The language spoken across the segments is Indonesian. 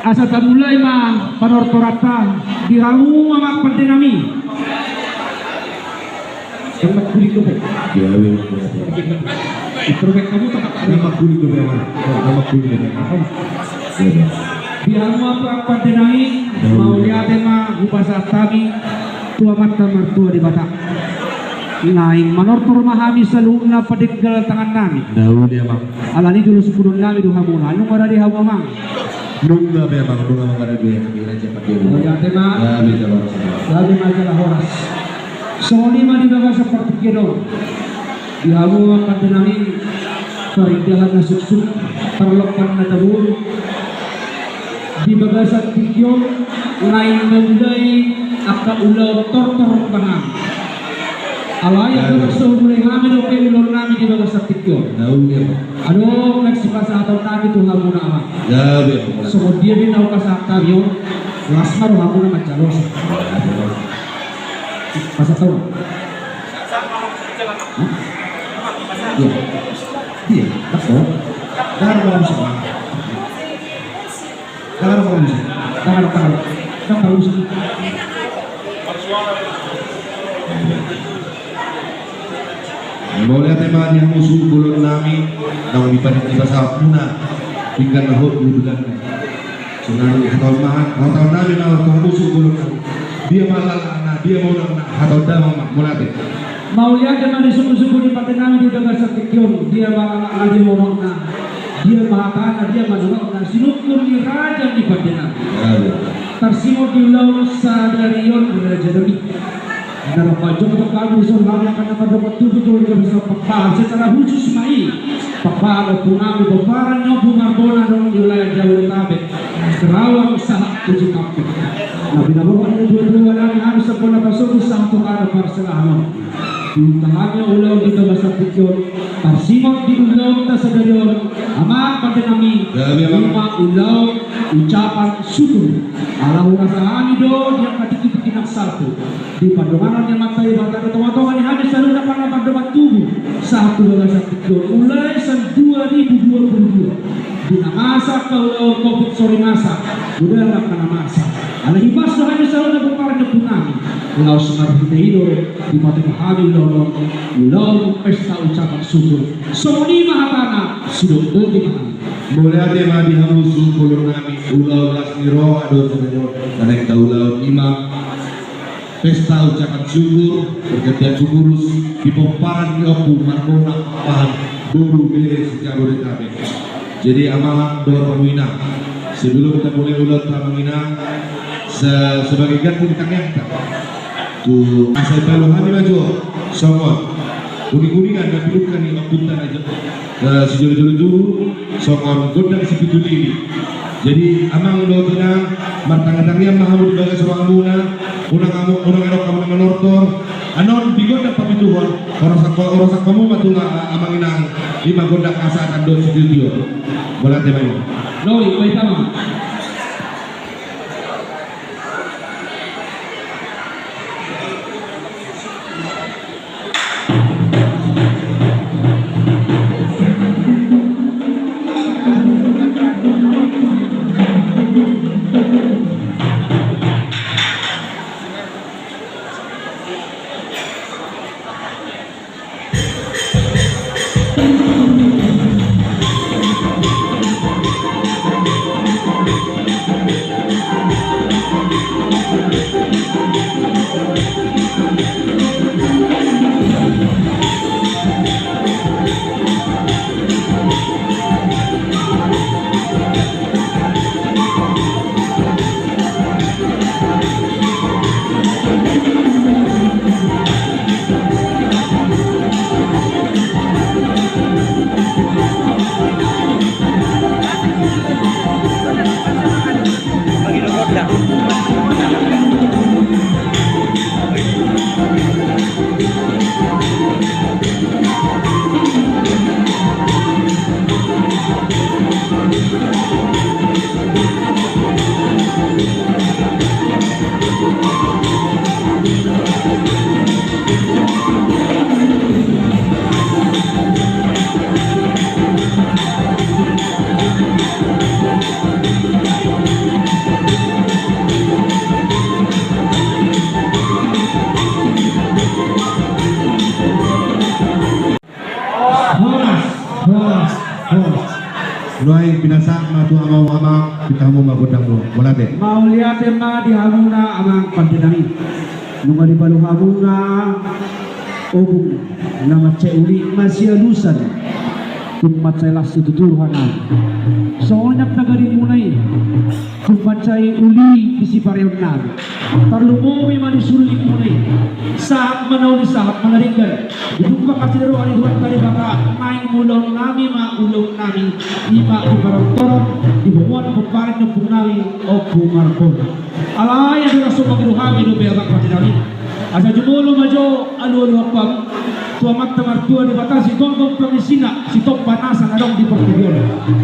asa tamulay man panortoratan diramu amak pendenami selamat kulit ko iterobek kamu tak Nama kulit ko ba? Nama kulit ko ba? diramu amak pendenami mau lihat ma ubasa tami tua mata mertua di batak lain manortor mahami saluna padiggal tangan nami Daun dia bang. alani dulu sepuluh nami duha muna anu kada di hawa mang Nungga ba bang? Nungga mga karagay. Kira cepat dia. lihat ma Labi kalau lagi majalah horas solima di bawah seperti kilo di hawa pandenami perindahan nasuksuk perlokan nadabur di bagasan tikyo lain mendai aka ulau tortor bangang alaya kalau seumur kami oke ulur nami di bagasan tikyo daun dia bang. aduh ekspresi atau nami tuh hamu nama Labi. so dia bina ukasa kami lasmar hamu nama jalos masa tahu iya iya betul Dar malam semua. Dar malam semua. Jangan tahu sih. Boleh tema yang musuh bulun nami nang dipanik di bahasa puna tinggal nahut bulan. Senang tahun mahan tahun nami nang musuh bulun nami. Dia malah anak dia mau nang atau dah mulai. Mau lihat dengan disuku-suku di Patenang di Bagasan Tikyon, dia malah lagi ngomongna, dia mahakana, dia manurokna, sinukur di raja di Patenang. Tersimo di laut sadarion raja demi. Dalam baju untuk kamu seorang akan dapat betul-betul bisa pekal secara khusus mai. Pekal punami bebaran nyobu marbona dong di wilayah Jabodetabek. Kerawang usaha tujuh kampung. Nabi Nabi dua-dua nami harus sekolah pasok satu kali perselahan. Tangannya ulau di bahasa Tikyon, tarsimot di ulau tasadarion, amat pada nami, lima ulau ucapan syukur. Allah urasahani do yang kaki-kaki nak satu. Di pandangan yang matai bangga teman-teman yang habis selalu dapat pandangan tubuh satu bahasa Tikyon mulai tahun 2022. Di masa kalau COVID sore masa, udah nggak kena masa. Ala hibas na kami sa una bumarang na punami. Ulaw sa marhitahino, di matimahami ulaw pesta ucapan syukur. So ni mahatana, sinunod di mahami. Boleh ada yang dihamusu bulun nami ulau las niro ado sebenarnya naik ulau imam pesta ucapan syukur pergantian syukurus di pomparan nyobu marmona paham buru bere sejak Jabodetabek. Jadi amalan doa pemina sebelum kita mulai ulau pemina sebagai ganti ditangnya tuh asal balu hani maju somot kuning-kuningan dan pilukan ini apuntan aja sejauh-jauh somot godang si pituli ini jadi amang do tina martang-tangnya mahamud bagai seorang muna unang erok kamu menortor anon digodang papituhon orang kamu matula amang inang lima godang asa akan do sejauh boleh temanya Loi, baik tama. Luay pinasak matu amaw-amaw kita mo magudang mo. Wala de. Mauliatin na di hamuna amang pandinami. Nung alibalu hamuna obong na matse uli masyalusan kung matsailas ituturuhan na. Soalnya nagaling munay kung matsay uli isi pareon na. Tarlumumi manisulit munay. Saat manaw ni saat manaringgan. Itu makasiro alihuan kali baka main mulong nami maulong nami lima ibarang-torong dibuat peparin ng punami o pumarpon. Alay ang raso magiruhami no berak patinami. Asa jumulo majo alu-alu akpam tuamat tamartua di batas si tonggong pengisina si tok panasan adong di pertibion.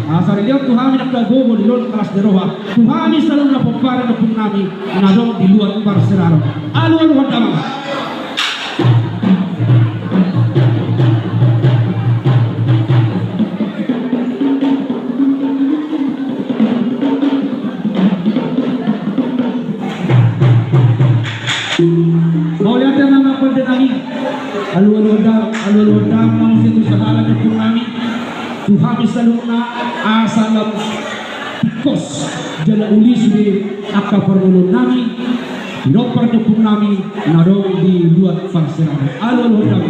Asa lihat tuhami nak lagogo di lon kelas deroha. Tuhami selalu na peparin ng punami nadong di luar parseraro. Alu-alu hadamang. Mauliatin na mga pandinami alu-alu-adang manusia sa halang ng punami tuhami sa luna asalam pikos jala uli sudi akaparulun nami pinopar ng punami narong di luat parserang alu-alu-adang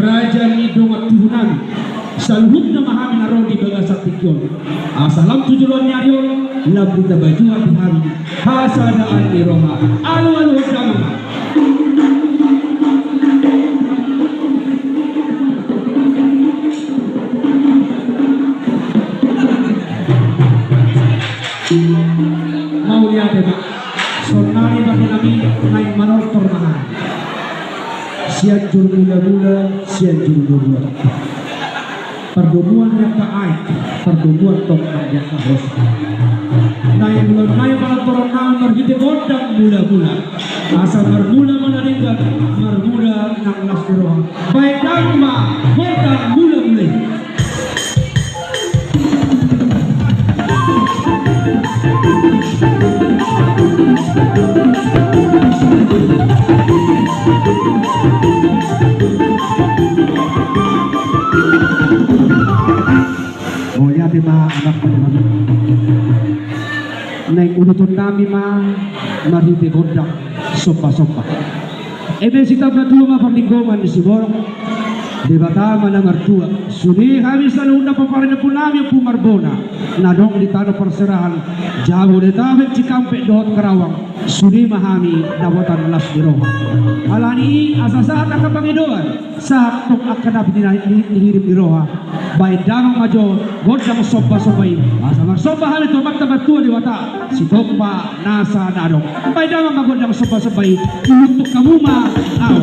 Raja Nidong at Tuhunan Salhut na mahami na ron di bagasat tikyon Asalam tujulan niya yun Labut na baju at hari Hasadaan ni Roma Alu-alu dama Mau lihat ya Sonari bagi kami naik manortor mahal sian jur mula-mula, sian jur dua. Perdomuan yang kaait, perdomuan tongkang yang kahos. Naik malam torong margite gondang mula-mula. Asal marmula menaringkan, marmula nang nasdiroh. Baik dagma, gondang mula-mula. Lihat ma anak panjang naik unutun nami ma marite gondang sopa-sopa ebe sita berdua ma pertinggoman di Siborong di Batama na martua suni habis lalu unda paparin pun nami pumarbona nadong di tanah perserahan jauh di tabet Cikampek dohot Karawang suni mahami dabotan las di Roma alani asa saat akan pangidoan saat tok akan dapat dihirim di Roha baik damang majo godang sopa-sopai asa marsopa hal itu mak tabatua di wata si tokpa nasa nadong baik damang magodang sopa-sopai untuk kamu ma au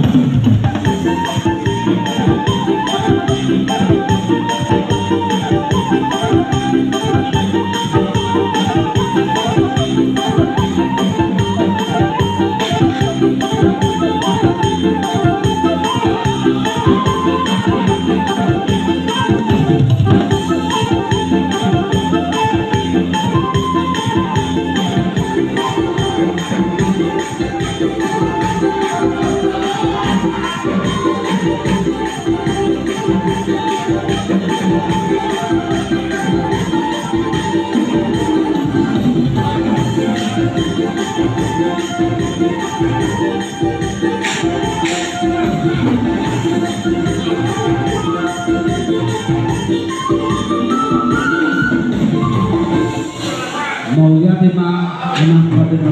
mau lihat ma anak pada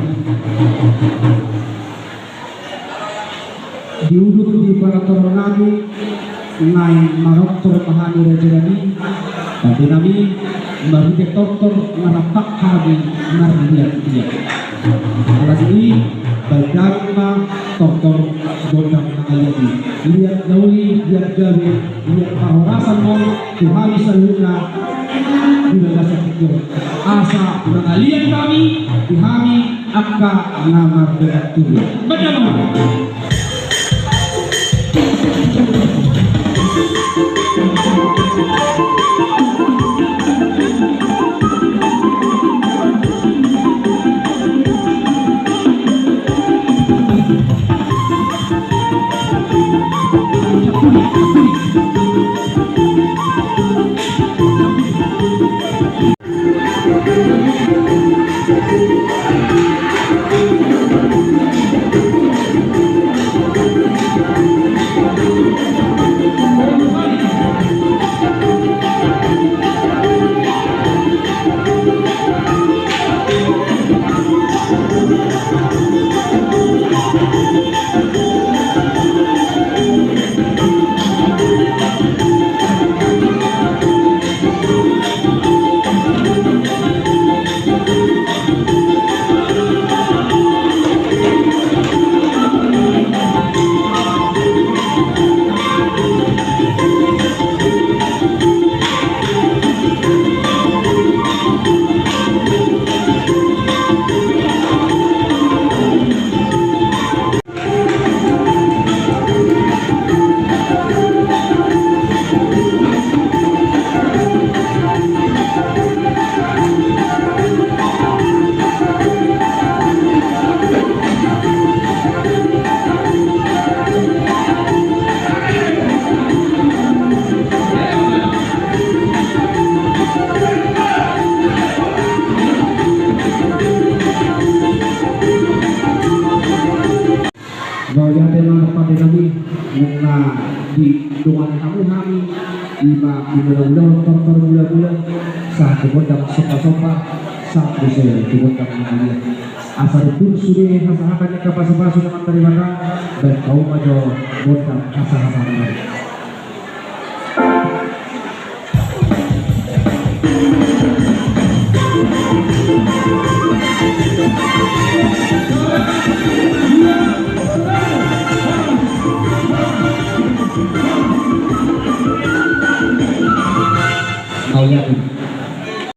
diuduk di para toronami naik maroktor mahani rajani tapi nami baru doktor ngarapak kami narlihat dia lagi bagama doktor gondang lagi lihat dauli lihat gawe lihat pahorasan mau tuhami saluna di bagasa kecil asa pengalian kami dihami akka nama berat tuh benar lima ulang-ulang tonton bulan-bulan saat kebodang sopa-sopa saat bisa kebodang mulia asal itu sudah hasahakannya kapasitas dengan terima dan kau majo bodang hasahakan